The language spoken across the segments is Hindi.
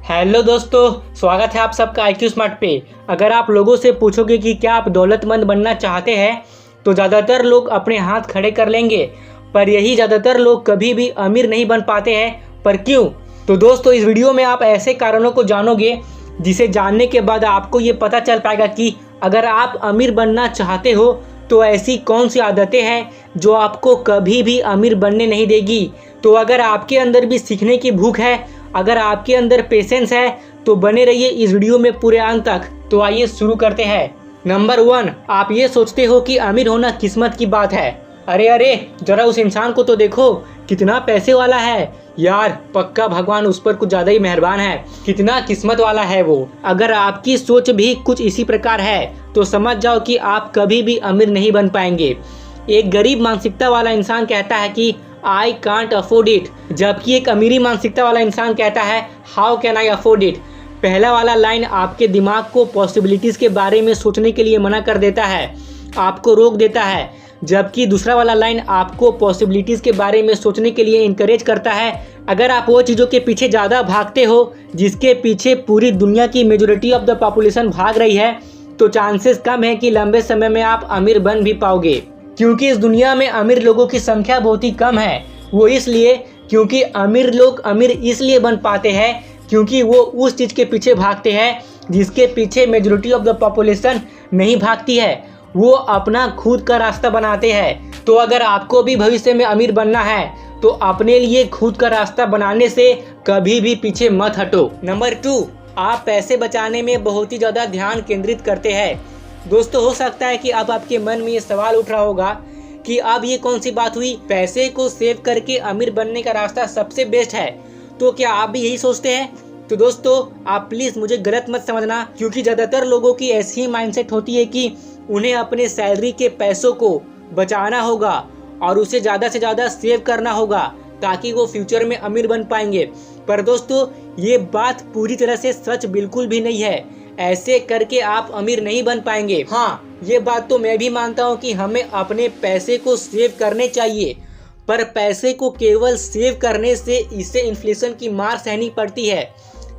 हेलो दोस्तों, स्वागत है आप सबका IQ स्मार्ट पे। अगर आप लोगों से पूछोगे कि क्या आप दौलतमंद बनना चाहते हैं तो ज़्यादातर लोग अपने हाथ खड़े कर लेंगे, पर यही ज़्यादातर लोग कभी भी अमीर नहीं बन पाते हैं। पर क्यों? तो दोस्तों, इस वीडियो में आप ऐसे कारणों को जानोगे जिसे जानने के बाद आपको ये पता चल पाएगा कि अगर आप अमीर बनना चाहते हो तो ऐसी कौन सी आदतें हैं जो आपको कभी भी अमीर बनने नहीं देगी। तो अगर आपके अंदर भी सीखने की भूख है, अगर आपके अंदर पेशेंस है, तो बने रहिए इस वीडियो में पूरे अंत तक। तो आइए शुरू करते हैं। नंबर 1, आप ये सोचते हो कि अमीर होना किस्मत की बात है। अरे जरा उस इंसान को तो देखो, कितना पैसे वाला है यार, पक्का भगवान उस पर कुछ ज़्यादा ही मेहरबान है, कितना किस्मत वाला है वो। अगर आपकी सोच भी कुछ इसी प्रकार है तो समझ जाओ कि आप कभी भी अमीर नहीं बन पाएंगे। एक गरीब मानसिकता वाला इंसान कहता है कि आई कांट अफोर्ड इट, जबकि एक अमीरी मानसिकता वाला इंसान कहता है how can I afford it. पहला वाला लाइन आपके दिमाग को पॉसिबिलिटीज़ के बारे में सोचने के लिए मना कर देता है, आपको रोक देता है, जबकि दूसरा वाला लाइन आपको पॉसिबिलिटीज़ के बारे में सोचने के लिए इनकरेज करता है। अगर आप वो चीज़ों के पीछे ज़्यादा भागते हो जिसके पीछे पूरी दुनिया की मेजॉरिटी ऑफ द पॉपुलेशन भाग रही है, तो चांसेस कम है कि लंबे समय में आप अमीर बन भी पाओगे। क्योंकि इस दुनिया में अमीर लोगों की संख्या बहुत ही कम है। वो इसलिए क्योंकि अमीर लोग अमीर इसलिए बन पाते हैं क्योंकि वो उस चीज़ के पीछे भागते हैं जिसके पीछे मेजॉरिटी ऑफ द पॉपुलेशन नहीं भागती है। वो अपना खुद का रास्ता बनाते हैं। तो अगर आपको भी भविष्य में अमीर बनना है तो अपने लिए खुद का रास्ता बनाने से कभी भी पीछे मत हटो। नंबर 2, आप पैसे बचाने में बहुत ही ज़्यादा ध्यान केंद्रित करते हैं। दोस्तों, हो सकता है कि अब आपके मन में ये सवाल उठ रहा होगा कि अब ये कौन सी बात हुई, पैसे को सेव करके अमीर बनने का रास्ता सबसे बेस्ट है। तो क्या आप भी यही सोचते हैं? तो दोस्तों, आप प्लीज़ मुझे गलत मत समझना, क्योंकि ज़्यादातर लोगों की ऐसी ही माइंडसेट होती है कि उन्हें अपने सैलरी के पैसों को बचाना होगा और उसे ज़्यादा से ज़्यादा सेव करना होगा ताकि वो फ्यूचर में अमीर बन पाएंगे। पर दोस्तों, ये बात पूरी तरह से सच बिल्कुल भी नहीं है। ऐसे करके आप अमीर नहीं बन पाएंगे। हाँ, ये बात तो मैं भी मानता हूँ कि हमें अपने पैसे को सेव करने चाहिए, पर पैसे को केवल सेव करने से इससे इन्फ्लेशन की मार सहनी पड़ती है,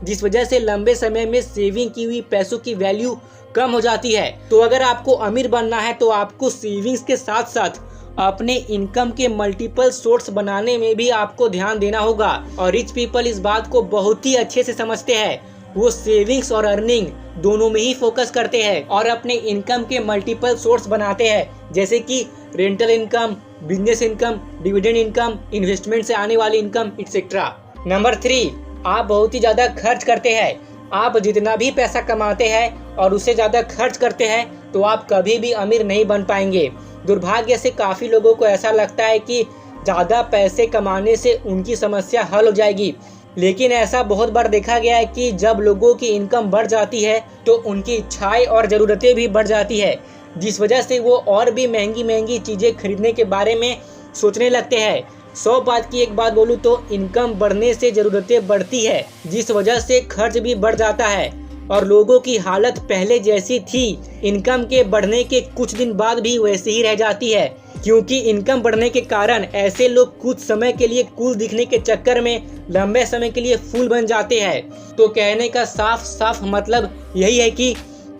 जिस वजह से लंबे समय में सेविंग की हुई पैसों की वैल्यू कम हो जाती है। तो अगर आपको अमीर बनना है तो आपको सेविंग्स के साथ साथ अपने इनकम के मल्टीपल सोर्स बनाने में भी आपको ध्यान देना होगा। और रिच पीपल इस बात को बहुत ही अच्छे से समझते हैं। वो सेविंग्स और अर्निंग दोनों में ही फोकस करते हैं और अपने इनकम के मल्टीपल सोर्स बनाते हैं, जैसे कि rental income, business income, dividend income, investment से आने वाली इनकम, एक्सेट्रा। नंबर 3, आप बहुत ही ज़्यादा खर्च करते हैं। आप जितना भी पैसा कमाते हैं और उससे ज़्यादा खर्च करते हैं तो आप कभी भी अमीर नहीं बन पाएंगे। दुर्भाग्य से काफ़ी लोगों को ऐसा लगता है कि ज़्यादा पैसे कमाने से उनकी समस्या हल हो जाएगी, लेकिन ऐसा बहुत बार देखा गया है कि जब लोगों की इनकम बढ़ जाती है तो उनकी इच्छाएं और ज़रूरतें भी बढ़ जाती है, जिस वजह से वो और भी महंगी महंगी चीज़ें खरीदने के बारे में सोचने लगते हैं। 100 बात की एक बात बोलूँ तो इनकम बढ़ने से ज़रूरतें बढ़ती है, जिस वजह से खर्च भी बढ़ जाता है और लोगों की हालत पहले जैसी थी इनकम के बढ़ने के कुछ दिन बाद भी वैसे ही रह जाती है। क्योंकि इनकम बढ़ने के कारण ऐसे लोग कुछ समय के लिए कूल दिखने के चक्कर में लंबे समय के लिए फूल बन जाते हैं। तो कहने का साफ साफ मतलब यही है कि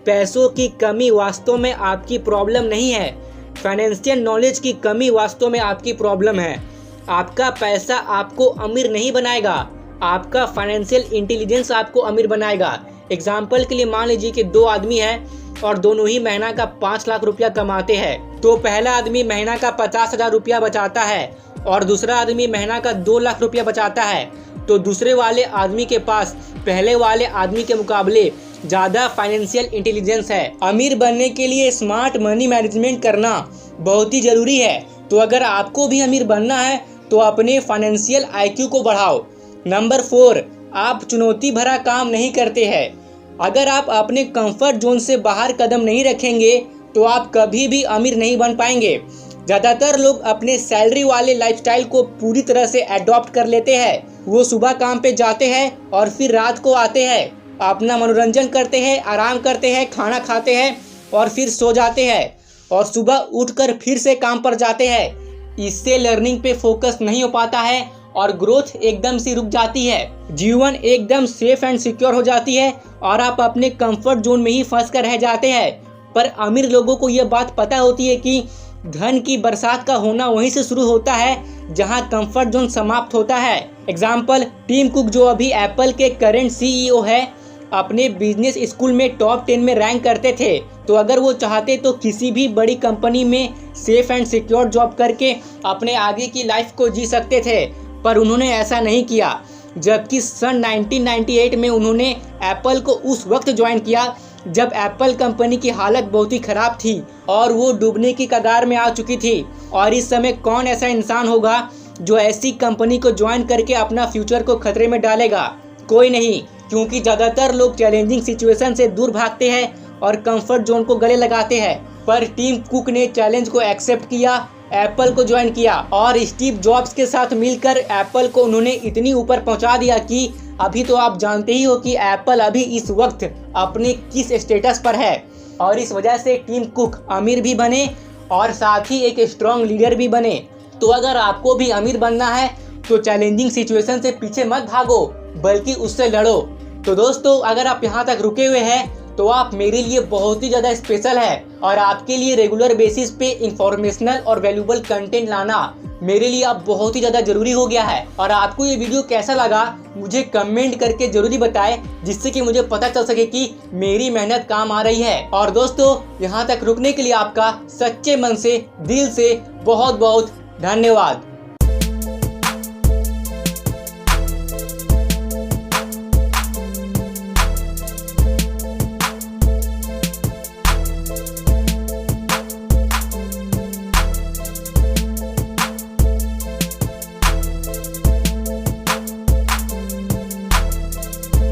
पैसों की कमी वास्तव में आपकी प्रॉब्लम नहीं है, फाइनेंशियल नॉलेज की कमी वास्तव में आपकी प्रॉब्लम है। आपका पैसा आपको अमीर नहीं बनाएगा, आपका फाइनेंशियल इंटेलिजेंस आपको अमीर बनाएगा। एग्जाम्पल के लिए मान लीजिए कि 2 आदमी हैं और दोनों ही महीना का 5 लाख रुपया कमाते हैं। तो पहला आदमी महीना का 50,000 रुपया बचाता है और दूसरा आदमी महीना का 2 लाख रुपया बचाता है। तो दूसरे वाले आदमी के पास पहले वाले आदमी के मुकाबले ज़्यादा फाइनेंशियल इंटेलिजेंस है। अमीर बनने के लिए स्मार्ट मनी मैनेजमेंट करना बहुत ही ज़रूरी है। तो अगर आपको भी अमीर बनना है तो अपने फाइनेंशियल IQ को बढ़ाओ। नंबर 4, आप चुनौती भरा काम नहीं करते हैं। अगर आप अपने कंफर्ट जोन से बाहर कदम नहीं रखेंगे तो आप कभी भी अमीर नहीं बन पाएंगे। ज़्यादातर लोग अपने सैलरी वाले लाइफस्टाइल को पूरी तरह से अडॉप्ट कर लेते हैं। वो सुबह काम पे जाते हैं और फिर रात को आते हैं, अपना मनोरंजन करते हैं, आराम करते हैं, खाना खाते हैं और फिर सो जाते हैं और सुबह उठकर फिर से काम पर जाते हैं। इससे लर्निंग पे फोकस नहीं हो पाता है और ग्रोथ एकदम से रुक जाती है। जीवन एकदम सेफ एंड सिक्योर हो जाती है और आप अपने कंफर्ट जोन में ही फंस कर रह जाते हैं। पर अमीर लोगों को यह बात पता होती है कि धन की बरसात का होना वहीं से शुरू होता है जहां कंफर्ट जोन समाप्त होता है। एग्जाम्पल, टिम कुक जो अभी एप्पल के करंट CEO है, अपने बिजनेस स्कूल में टॉप 10 में रैंक करते थे। तो अगर वो चाहते तो किसी भी बड़ी कंपनी में सेफ एंड सिक्योर जॉब करके अपने आगे की लाइफ को जी सकते थे, पर उन्होंने ऐसा नहीं किया। जबकि सन 1998 में उन्होंने एप्पल को उस वक्त ज्वाइन किया जब एप्पल कंपनी की हालत बहुत ही खराब थी और वो डूबने की कगार में आ चुकी थी। और इस समय कौन ऐसा इंसान होगा जो ऐसी कंपनी को ज्वाइन करके अपना फ्यूचर को खतरे में डालेगा? कोई नहीं, क्योंकि ज़्यादातर लोग चैलेंजिंग सिचुएशन से दूर भागते हैं और कंफर्ट जोन को गले लगाते हैं। पर टिम कुक ने चैलेंज को एक्सेप्ट किया, एप्पल को ज्वाइन किया और स्टीव जॉब्स के साथ मिलकर एप्पल को उन्होंने इतनी ऊपर पहुंचा दिया कि अभी तो आप जानते ही हो कि एप्पल अभी इस वक्त अपने किस स्टेटस पर है। और इस वजह से टिम कुक अमीर भी बने और साथ ही एक स्ट्रॉन्ग लीडर भी बने। तो अगर आपको भी अमीर बनना है तो चैलेंजिंग सिचुएशन से पीछे मत भागो, बल्कि उससे लड़ो। तो दोस्तों, अगर आप यहाँ तक रुके हुए हैं तो आप मेरे लिए बहुत ही ज़्यादा स्पेशल है और आपके लिए रेगुलर बेसिस पे इंफॉर्मेशनल और वैल्यूबल कंटेंट लाना मेरे लिए अब बहुत ही ज़्यादा जरूरी हो गया है। और आपको ये वीडियो कैसा लगा मुझे कमेंट करके जरूरी बताएं, जिससे कि मुझे पता चल सके कि मेरी मेहनत काम आ रही है। और दोस्तों, यहाँ तक रुकने के लिए आपका सच्चे मन से, दिल से बहुत बहुत धन्यवाद।